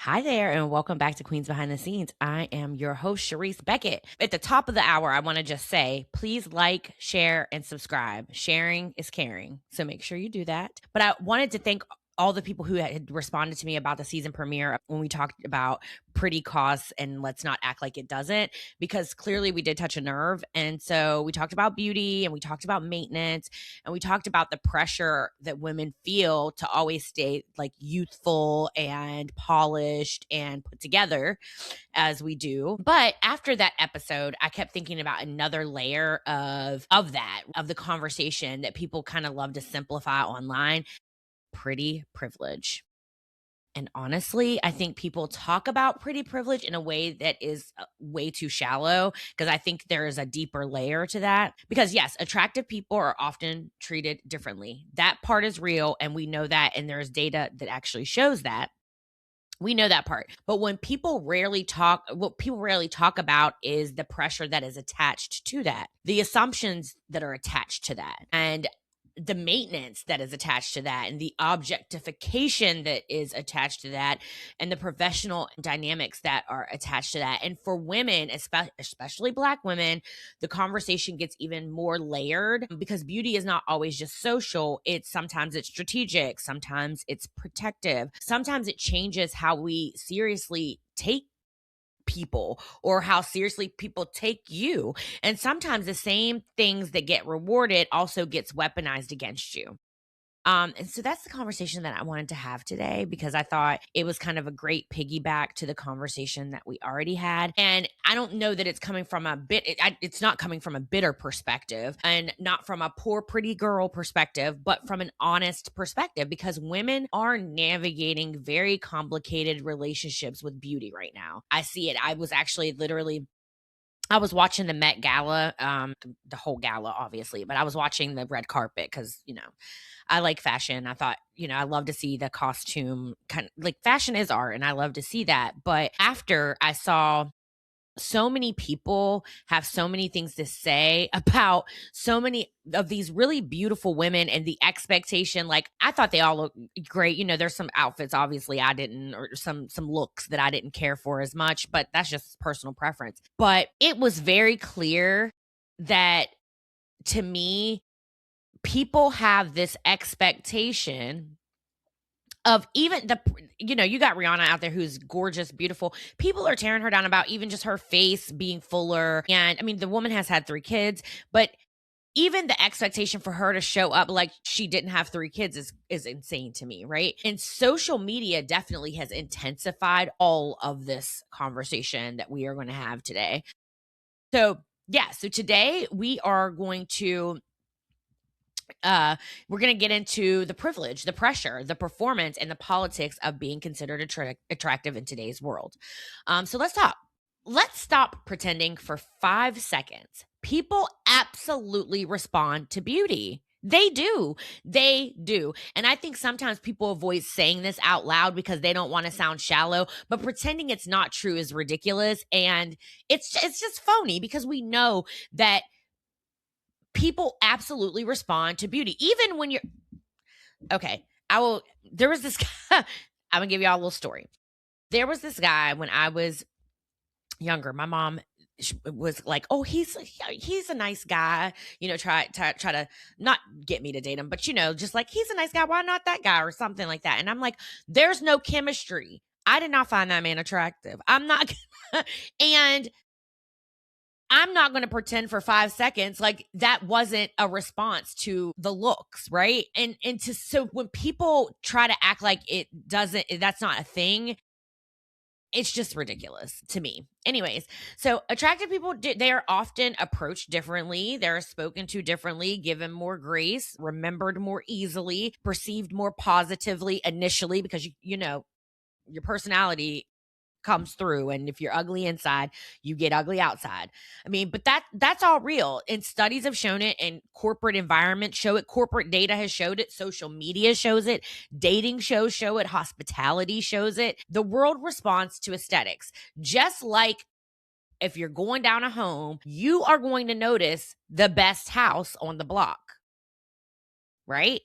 Hi there, and welcome back to Queens Behind the Scenes. I am your host, Sharice Beckett. At the top of the hour, I want to just say, please like, share, and subscribe. Sharing is caring, so make sure you do that. But I wanted to thank all the people who had responded to me about the season premiere when we talked about pretty costs and let's not act like it doesn't, because clearly we did touch a nerve. And so we talked about beauty and we talked about maintenance and we talked about the pressure that women feel to always stay like youthful and polished and put together as we do. But after that episode, I kept thinking about another layer of the conversation that people kind of love to simplify online: pretty privilege. And honestly, I think people talk about pretty privilege in a way that is way too shallow, because I think there is a deeper layer to that. Because yes, attractive people are often treated differently. That part is real, and we know that, and there's data that actually shows that. We know that part. But what people rarely talk about is the pressure that is attached to that, the assumptions that are attached to that, and the maintenance that is attached to that, and the objectification that is attached to that, and the professional dynamics that are attached to that. And for women, especially Black women, the conversation gets even more layered, because beauty is not always just social. Sometimes it's strategic, sometimes it's protective, sometimes it changes how we seriously take people or how seriously people take you. And sometimes the same things that get rewarded also gets weaponized against you. And so that's the conversation that I wanted to have today, because I thought it was kind of a great piggyback to the conversation that we already had. And I don't know that it's coming from it's not coming from a bitter perspective and not from a poor, pretty girl perspective, but from an honest perspective, because women are navigating very complicated relationships with beauty right now. I see it. I was watching the Met Gala, the whole gala, obviously, but I was watching the red carpet because, I like fashion. I thought, I love to see the costume kind of like fashion is art, and I love to see that. But after I saw so many people have so many things to say about so many of these really beautiful women and the expectation, like I thought they all look great. There's some outfits obviously I didn't, or some looks that I didn't care for as much, but that's just personal preference. But it was very clear that, to me, people have this expectation of even you got Rihanna out there who's gorgeous, beautiful. People are tearing her down about even just her face being fuller. And I mean, the woman has had 3 kids, but even the expectation for her to show up like she didn't have 3 kids is insane to me, right? And social media definitely has intensified all of this conversation that we are going to have today. So, yeah, so today we are going to we're going to get into the privilege, the pressure, the performance, and the politics of being considered attractive in today's world. So let's talk. Let's stop pretending for 5 seconds. People absolutely respond to beauty. They do. They do. And I think sometimes people avoid saying this out loud because they don't want to sound shallow, but pretending it's not true is ridiculous. And it's just phony, because we know that people absolutely respond to beauty. Even when you're okay. There was this guy. I'm gonna give y'all a little story. There was this guy when I was younger. My mom was like, "Oh, he's a nice guy." Try to not get me to date him, but just like, he's a nice guy. Why not that guy, or something like that? And I'm like, there's no chemistry. I did not find that man attractive. I'm not, and I'm not going to pretend for 5 seconds like that wasn't a response to the looks, right? So when people try to act like that's not a thing, it's just ridiculous to me. Anyways, so attractive people, they are often approached differently. They're spoken to differently, given more grace, remembered more easily, perceived more positively initially, because your personality comes through, and if you're ugly inside, you get ugly outside. I mean, but that's all real, and studies have shown it, and corporate environments show it, corporate data has showed it, social media shows it, dating shows show it, hospitality shows it. The world responds to aesthetics. Just like if you're going down a home, you are going to notice the best house on the block, right?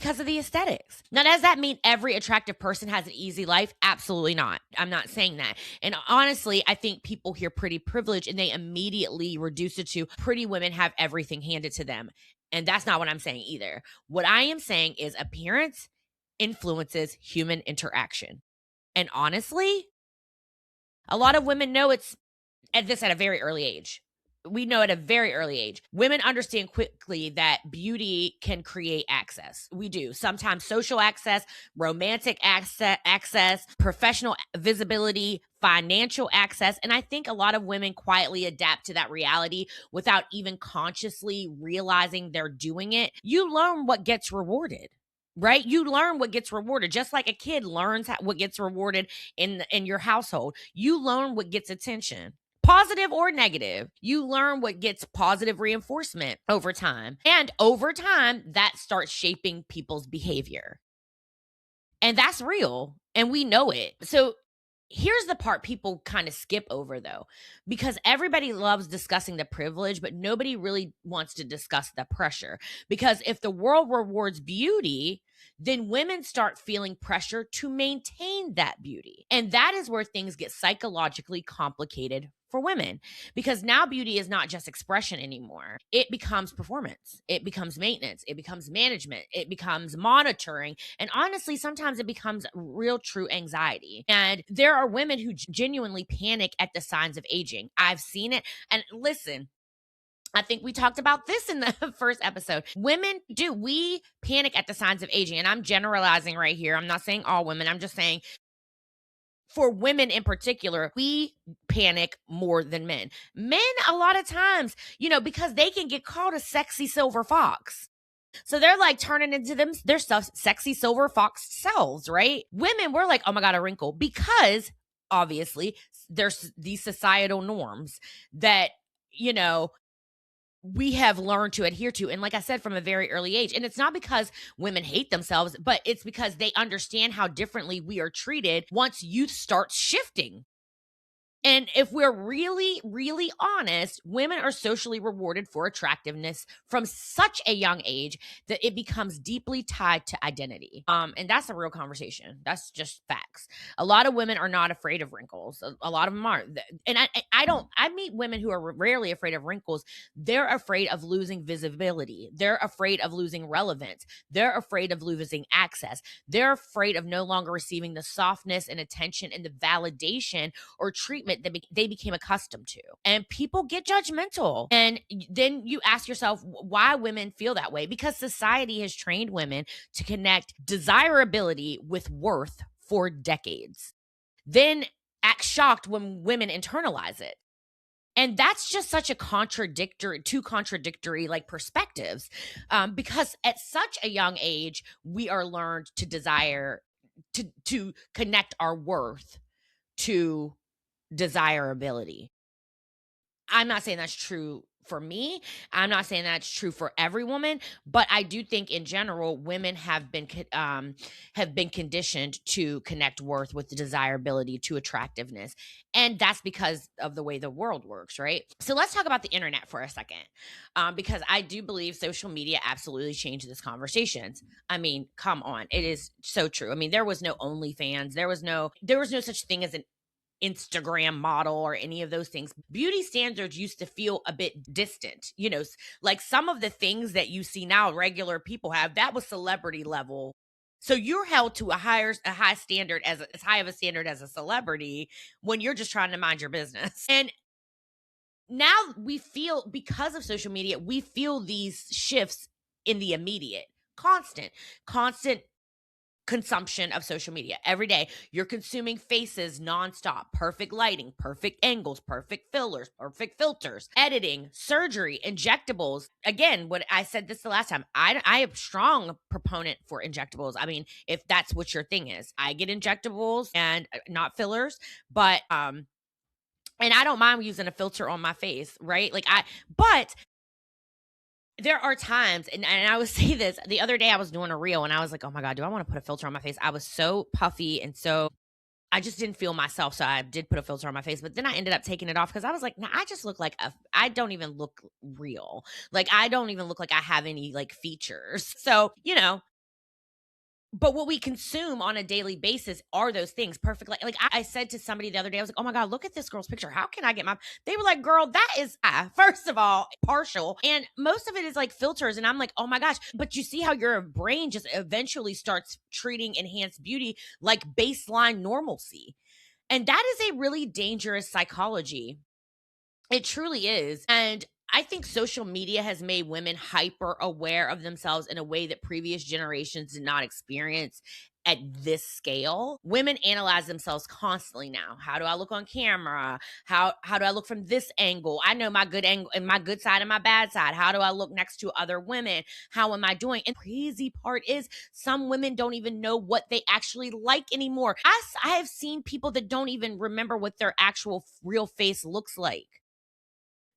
because of the aesthetics. Now, does that mean every attractive person has an easy life? Absolutely not. I'm not saying that. And honestly, I think people hear pretty privilege and they immediately reduce it to pretty women have everything handed to them. And that's not what I'm saying either. What I am saying is appearance influences human interaction. And honestly, a lot of women know it's at this at a very early age. We know at a very early age. Women understand quickly that beauty can create access. We do. Sometimes social access, romantic access, professional visibility, financial access. And I think a lot of women quietly adapt to that reality without even consciously realizing they're doing it. You learn what gets rewarded. Right? You learn what gets rewarded, just like a kid learns what gets rewarded in your household. You learn what gets attention, positive or negative. You learn what gets positive reinforcement over time. And over time, that starts shaping people's behavior. And that's real. And we know it. So here's the part people kind of skip over, though, because everybody loves discussing the privilege, but nobody really wants to discuss the pressure. Because if the world rewards beauty, then women start feeling pressure to maintain that beauty. And that is where things get psychologically complicated for women, because now beauty is not just expression anymore. It becomes performance, it becomes maintenance, it becomes management, it becomes monitoring. And honestly, sometimes it becomes real true anxiety. And there are women who genuinely panic at the signs of aging. I've seen it. And listen, I think we talked about this in the first episode. Women do. We panic at the signs of aging. And I'm generalizing right here. I'm not saying all women. I'm just saying for women in particular, we panic more than men. Men, a lot of times, because they can get called a sexy silver fox. So they're like turning into their sexy silver fox selves, right? Women, we're like, oh my God, a wrinkle. Because obviously there's these societal norms that, we have learned to adhere to. And like I said, from a very early age. And it's not because women hate themselves, but it's because they understand how differently we are treated once youth starts shifting. And if we're really, really honest, women are socially rewarded for attractiveness from such a young age that it becomes deeply tied to identity. And that's a real conversation. That's just facts. A lot of women are not afraid of wrinkles. A lot of them are. And I meet women who are rarely afraid of wrinkles. They're afraid of losing visibility. They're afraid of losing relevance. They're afraid of losing access. They're afraid of no longer receiving the softness and attention and the validation or treatment that they became accustomed to. And people get judgmental. And then you ask yourself why women feel that way. Because society has trained women to connect desirability with worth for decades. Then act shocked when women internalize it. And that's just such a two contradictory like perspectives. Because at such a young age, we are learned to desire to connect our worth to desirability. I'm not saying that's true for me. I'm not saying that's true for every woman, but I do think in general, women have been conditioned to connect worth with the desirability to attractiveness. And that's because of the way the world works, right? So let's talk about the internet for a second, because I do believe social media absolutely changed this conversations. I mean, come on. It is so true. I mean, there was no OnlyFans. There was no such thing as an Instagram model or any of those things. Beauty standards used to feel a bit distant, like some of the things that you see now regular people have, that was celebrity level. So you're held to a high standard, as high of a standard as a celebrity when you're just trying to mind your business. And now we feel, because of social media, we feel these shifts in the immediate, constant consumption of social media. Every day you're consuming faces nonstop, perfect lighting, perfect angles, perfect fillers, perfect filters, editing, surgery, injectables. Again, what I said this the last time, I am a strong proponent for injectables. I mean, if that's what your thing is, I get injectables and not fillers, but and I don't mind using a filter on my face, right? But there are times, and I would say this, the other day I was doing a reel and I was like, oh my God, do I want to put a filter on my face? I was so puffy and so I just didn't feel myself. So I did put a filter on my face, but then I ended up taking it off because I was like, nah, I just look like I don't even look real. Like, I don't even look like I have any like features. So, But what we consume on a daily basis are those things. Perfect. Like I said to somebody the other day, I was like, oh my God, look at this girl's picture. How can I get my, they were like, girl, that is, first of all, partial. And most of it is like filters. And I'm like, oh my gosh, but you see how your brain just eventually starts treating enhanced beauty like baseline normalcy. And that is a really dangerous psychology. It truly is. And I think social media has made women hyper aware of themselves in a way that previous generations did not experience at this scale. Women analyze themselves constantly now. How do I look on camera? How do I look from this angle? I know my good angle and my good side and my bad side. How do I look next to other women? How am I doing? And the crazy part is some women don't even know what they actually like anymore. I have seen people that don't even remember what their actual real face looks like.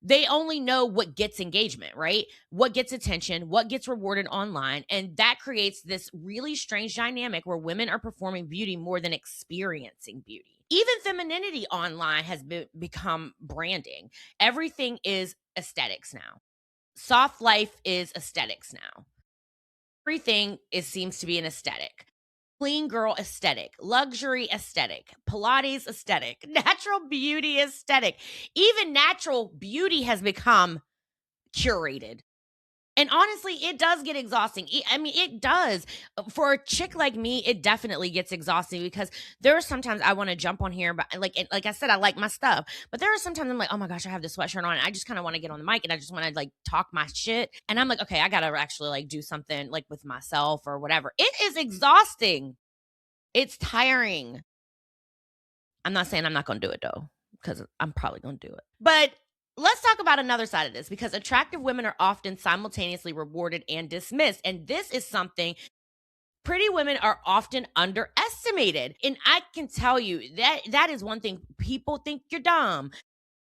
They only know what gets engagement, right? What gets attention, what gets rewarded online. And that creates this really strange dynamic where women are performing beauty more than experiencing beauty. Even femininity online has become branding. Everything is aesthetics now. Soft life is aesthetics now. Everything seems to be an aesthetic. Clean girl aesthetic, luxury aesthetic, Pilates aesthetic, natural beauty aesthetic. Even natural beauty has become curated. And honestly, it does get exhausting. I mean, it does. For a chick like me, it definitely gets exhausting because there are sometimes I want to jump on here, but like I said, I like my stuff. But there are sometimes I'm like, oh my gosh, I have this sweatshirt on. And I just kind of want to get on the mic and I just want to like talk my shit. And I'm like, okay, I gotta actually like do something like with myself or whatever. It is exhausting. It's tiring. I'm not saying I'm not gonna do it though, because I'm probably gonna do it. But let's talk about another side of this because attractive women are often simultaneously rewarded and dismissed. And this is something pretty women are often underestimated. And I can tell you that is one thing. People think you're dumb.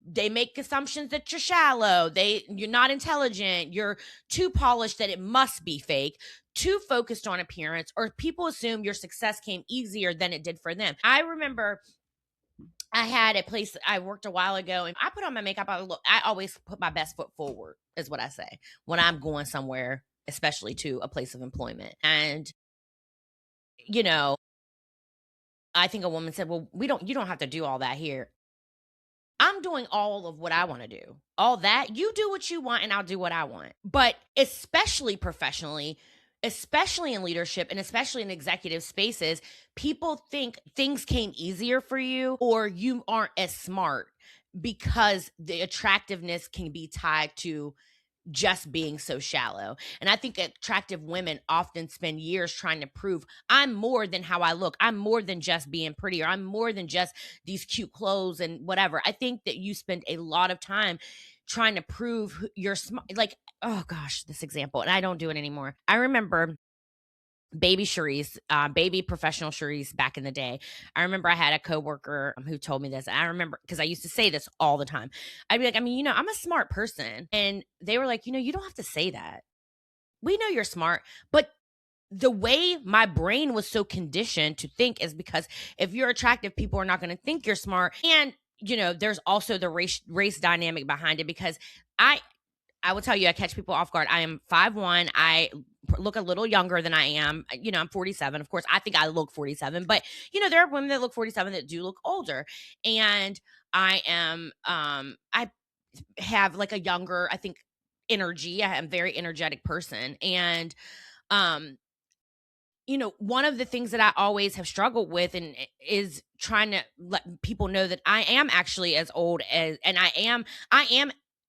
They make assumptions that you're shallow. You're not intelligent. You're too polished that it must be fake. Too focused on appearance, or people assume your success came easier than it did for them. I remember I had a place I worked a while ago and I put on my makeup. I always put my best foot forward, is what I say when I'm going somewhere, especially to a place of employment. And, you know, I think a woman said, well, you don't have to do all that here. I'm doing all of what I want to do. All that, you do what you want and I'll do what I want. But especially professionally, especially in leadership and especially in executive spaces, people think things came easier for you or you aren't as smart because the attractiveness can be tied to just being so shallow. And I think attractive women often spend years trying to prove I'm more than how I look. I'm more than just being pretty, or I'm more than just these cute clothes and whatever. I think that you spend a lot of time trying to prove you're smart. Like, oh gosh, this example, and I don't do it anymore. I remember baby Charisse, baby professional Charisse back in the day. I remember I had a coworker who told me this. And I remember because I used to say this all the time. I'd be like, I mean, I'm a smart person. And they were like, you don't have to say that. We know you're smart. But the way my brain was so conditioned to think is because if you're attractive, people are not going to think you're smart. And, there's also the race dynamic behind it because I will tell you, I catch people off guard. I am 5'1". I look a little younger than I am. I'm 47. Of course, I think I look 47, but there are women that look 47 that do look older. And I am, I have like a younger, I think, energy. I am a very energetic person. And, one of the things that I always have struggled with and is trying to let people know that I am actually as old as, and I am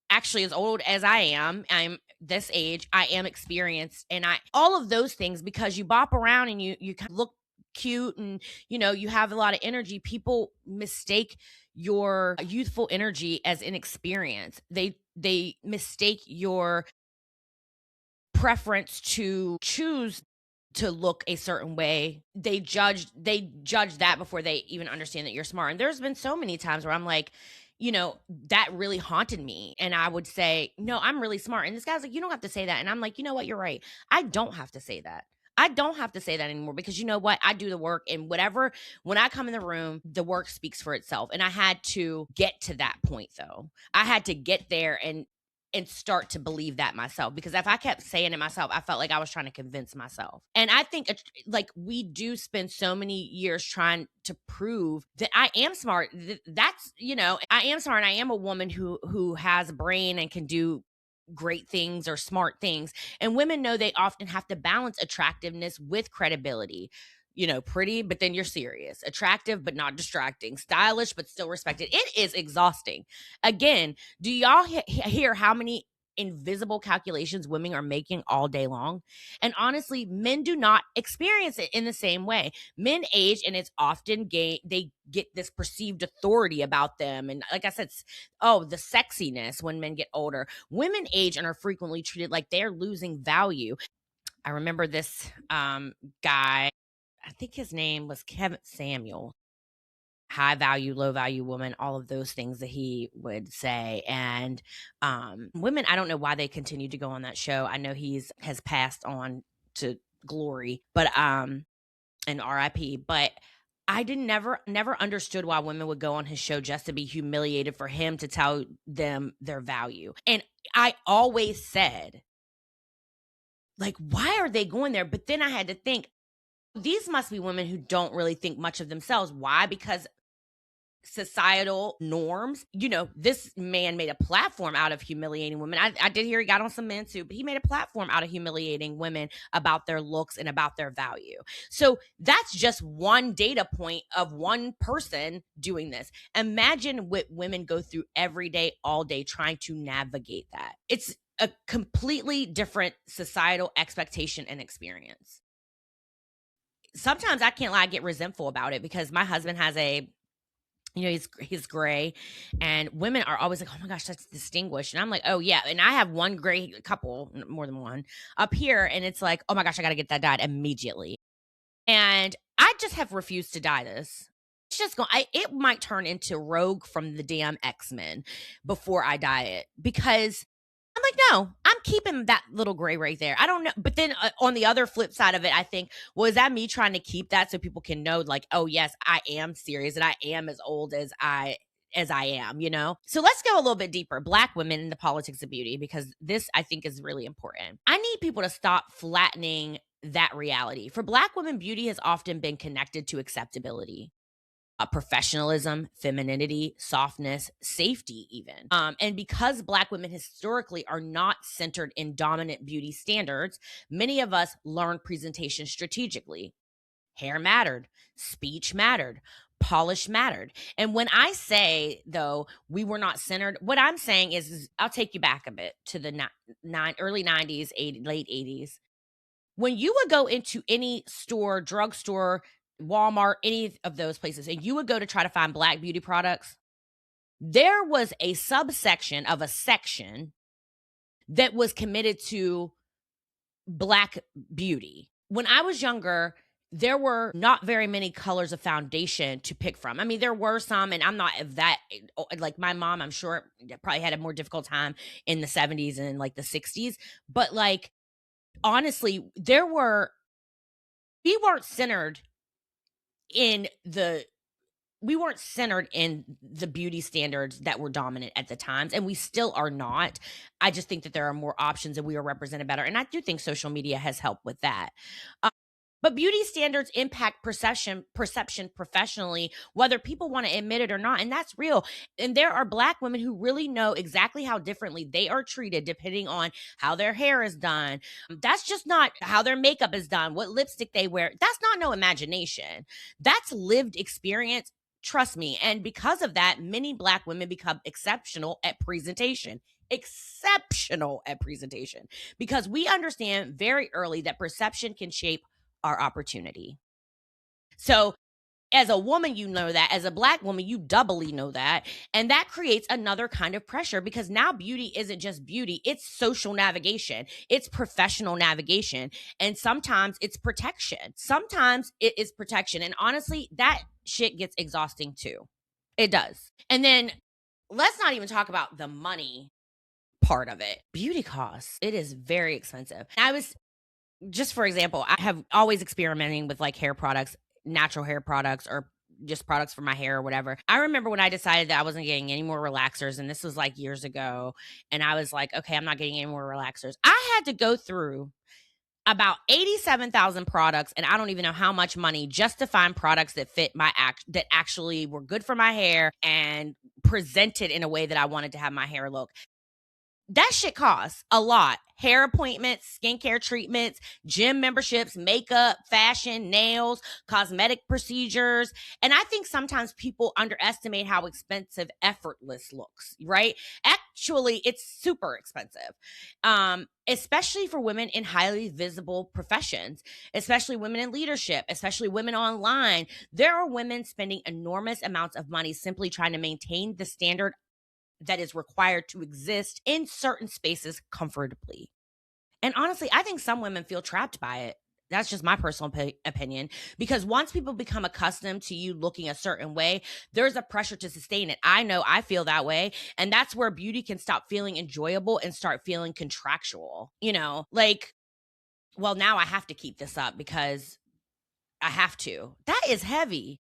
actually as old as I am. I'm this age. I am experienced, and all of those things, because you bop around and you kind of look cute and you have a lot of energy. People mistake your youthful energy as inexperience. They mistake your preference to choose to look a certain way. They judge that before they even understand that you're smart. And there's been so many times where I'm like, that really haunted me. And I would say, no, I'm really smart. And this guy's like, you don't have to say that. And I'm like, you know what? You're right. I don't have to say that. I don't have to say that anymore because you know what? I do the work, and when I come in the room, the work speaks for itself. And I had to get to that point though. I had to get there and and start to believe that myself, because if I kept saying it myself, I felt like I was trying to convince myself. And I think like we do spend so many years trying to prove that I am smart. That's, I am smart. I am a woman who has a brain and can do great things or smart things. And women know they often have to balance attractiveness with credibility. Pretty, but then you're serious, attractive, but not distracting, stylish, but still respected. It is exhausting. Again, do y'all hear how many invisible calculations women are making all day long? And honestly, men do not experience it in the same way. Men age, and it's often gay. They get this perceived authority about them. And like I said, the sexiness when men get older. Women age and are frequently treated like they're losing value. I remember this guy, I think his name was Kevin Samuel. High value, low value woman, all of those things that he would say. And women, I don't know why they continue to go on that show. I know has passed on to glory, but and RIP. But I didn't never understood why women would go on his show just to be humiliated for him to tell them their value. And I always said, like, why are they going there? But then I had to think, these must be women who don't really think much of themselves. Why? Because societal norms. This man made a platform out of humiliating women. I did hear he got on some men too, but he made a platform out of humiliating women about their looks and about their value. So that's just one data point of one person doing this. Imagine what women go through every day, all day, trying to navigate that. It's a completely different societal expectation and experience. Sometimes I can't lie, I get resentful about it because my husband has he's gray, and women are always like, oh my gosh, that's distinguished. And I'm like, oh yeah. And I have one gray couple, more than one, up here. And it's like, oh my gosh, I got to get that dyed immediately. And I just have refused to dye this. It's just going, it might turn into Rogue from the damn X-Men before I dye it, because I'm like, no, I'm keeping that little gray right there. I don't know. But then on the other flip side of it, I think, well, is that me trying to keep that so people can know, like, oh, yes, I am serious and I am as old as I am, So let's go a little bit deeper. Black women in the politics of beauty, because this, I think, is really important. I need people to stop flattening that reality. For Black women, beauty has often been connected to acceptability, professionalism, femininity, softness, safety, even. And because Black women historically are not centered in dominant beauty standards, many of us learn presentation strategically. Hair mattered, speech mattered, polish mattered. And when I say, though, we were not centered, what I'm saying is I'll take you back a bit to the early 90s, late 80s. When you would go into any store, drugstore, Walmart, any of those places, and you would go to try to find Black beauty products, there was a subsection of a section that was committed to Black beauty. When I was younger, there were not very many colors of foundation to pick from. I mean, there were some, and I'm not that, like my mom, I'm sure probably had a more difficult time in the 70s and like the 60s. But like, honestly, we weren't centered in the beauty standards that were dominant at the times, and we still are not. I just think that there are more options and we are represented better, and I do think social media has helped with that. But beauty standards impact perception professionally, whether people want to admit it or not. And that's real. And there are Black women who really know exactly how differently they are treated depending on how their hair is done. That's just not how their makeup is done, what lipstick they wear. That's not no imagination. That's lived experience. Trust me. And because of that, many Black women become exceptional at presentation. Exceptional at presentation. Because we understand very early that perception can shape our opportunity. So as a woman, you know that. As a Black woman, you doubly know that. And that creates another kind of pressure, because now beauty isn't just beauty. It's social navigation. It's professional navigation. And sometimes it's protection. Sometimes it is protection. And honestly, that shit gets exhausting too. It does. And then let's not even talk about the money part of it. Beauty costs. It is very expensive. Just for example, I have always experimenting with like hair products, natural hair products, or just products for my hair or whatever. I remember when I decided that I wasn't getting any more relaxers, and this was like years ago, and I was like, okay, I'm not getting any more relaxers. I had to go through about 87,000 products, and I don't even know how much money just to find products that fit that actually were good for my hair and presented in a way that I wanted to have my hair look. That shit costs a lot. Hair appointments, skincare treatments, gym memberships, makeup, fashion, nails, cosmetic procedures. And I think sometimes people underestimate how expensive effortless looks, right? Actually, it's super expensive. Especially for women in highly visible professions, especially women in leadership, especially women online. There are women spending enormous amounts of money simply trying to maintain the standard that is required to exist in certain spaces comfortably. And honestly, I think some women feel trapped by it. That's just my personal opinion. Because once people become accustomed to you looking a certain way, there's a pressure to sustain it. I know I feel that way. And that's where beauty can stop feeling enjoyable and start feeling contractual. Like, well, now I have to keep this up because I have to. That is heavy.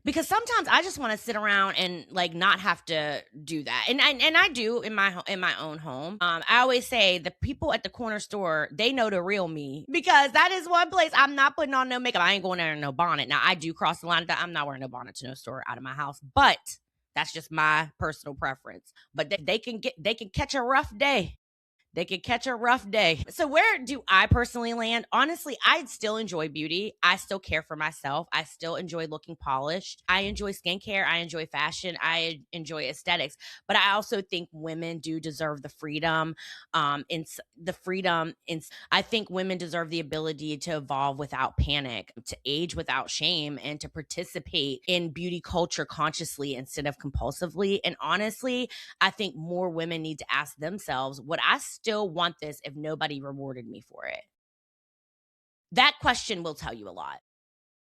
Because sometimes I just want to sit around and like not have to do that, and I do in my own home. I always say the people at the corner store, they know the real me, because that is one place I'm not putting on no makeup. I ain't going there in no bonnet. Now I do cross the line that I'm not wearing no bonnet to no store out of my house, but that's just my personal preference. But they can catch a rough day. They could catch a rough day. So where do I personally land? Honestly, I still enjoy beauty. I still care for myself. I still enjoy looking polished. I enjoy skincare. I enjoy fashion. I enjoy aesthetics. But I also think women do deserve the freedom. I think women deserve the ability to evolve without panic, to age without shame, and to participate in beauty culture consciously instead of compulsively. And honestly, I think more women need to ask themselves, would I still want this if nobody rewarded me for it? That question will tell you a lot,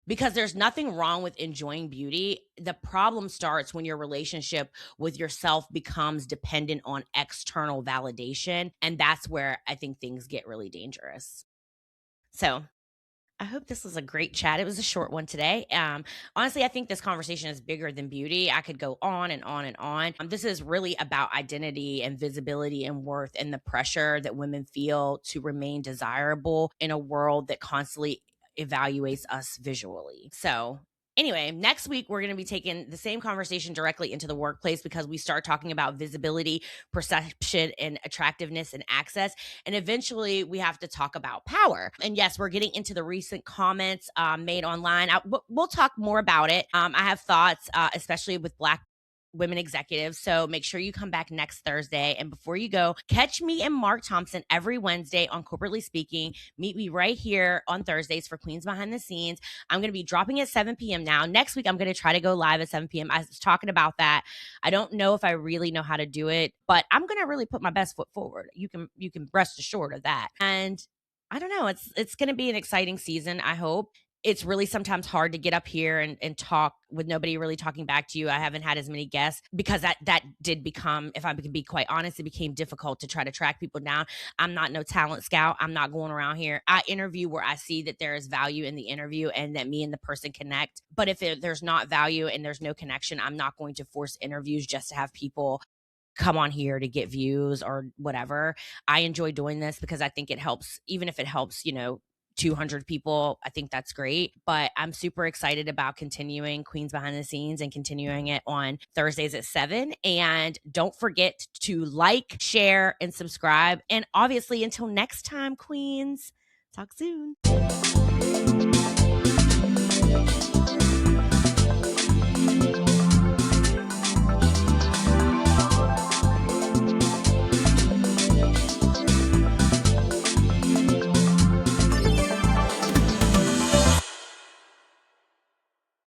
because there's nothing wrong with enjoying beauty. The problem starts when your relationship with yourself becomes dependent on external validation. And that's where I think things get really dangerous. So I hope this was a great chat. It was a short one today. Honestly, I think this conversation is bigger than beauty. I could go on and on and on. This is really about identity and visibility and worth, and the pressure that women feel to remain desirable in a world that constantly evaluates us visually. So anyway, next week, we're going to be taking the same conversation directly into the workplace, because we start talking about visibility, perception, and attractiveness and access. And eventually, we have to talk about power. And yes, we're getting into the recent comments made online. We'll talk more about it. I have thoughts, especially with Black women executives. So make sure you come back next Thursday. And before you go, catch me and Mark Thompson every Wednesday on Corporately Speaking. Meet me right here on Thursdays for Queens Behind the Scenes. I'm going to be dropping at 7 p.m. now. Next week, I'm going to try to go live at 7 p.m. I was talking about that. I don't know if I really know how to do it, but I'm going to really put my best foot forward. You can rest assured of that. And I don't know. It's going to be an exciting season, I hope. It's really sometimes hard to get up here and talk with nobody really talking back to you. I haven't had as many guests, because that did become, if I can be quite honest, it became difficult to try to track people down. I'm not no talent scout. I'm not going around here. I interview where I see that there is value in the interview and that me and the person connect. But if there's not value and there's no connection, I'm not going to force interviews just to have people come on here to get views or whatever. I enjoy doing this because I think it helps, even if it helps, 200 people, I think that's great. But I'm super excited about continuing Queens Behind the Scenes and continuing it on Thursdays at 7. And don't forget to like, share, and subscribe. And obviously, until next time, Queens, talk soon.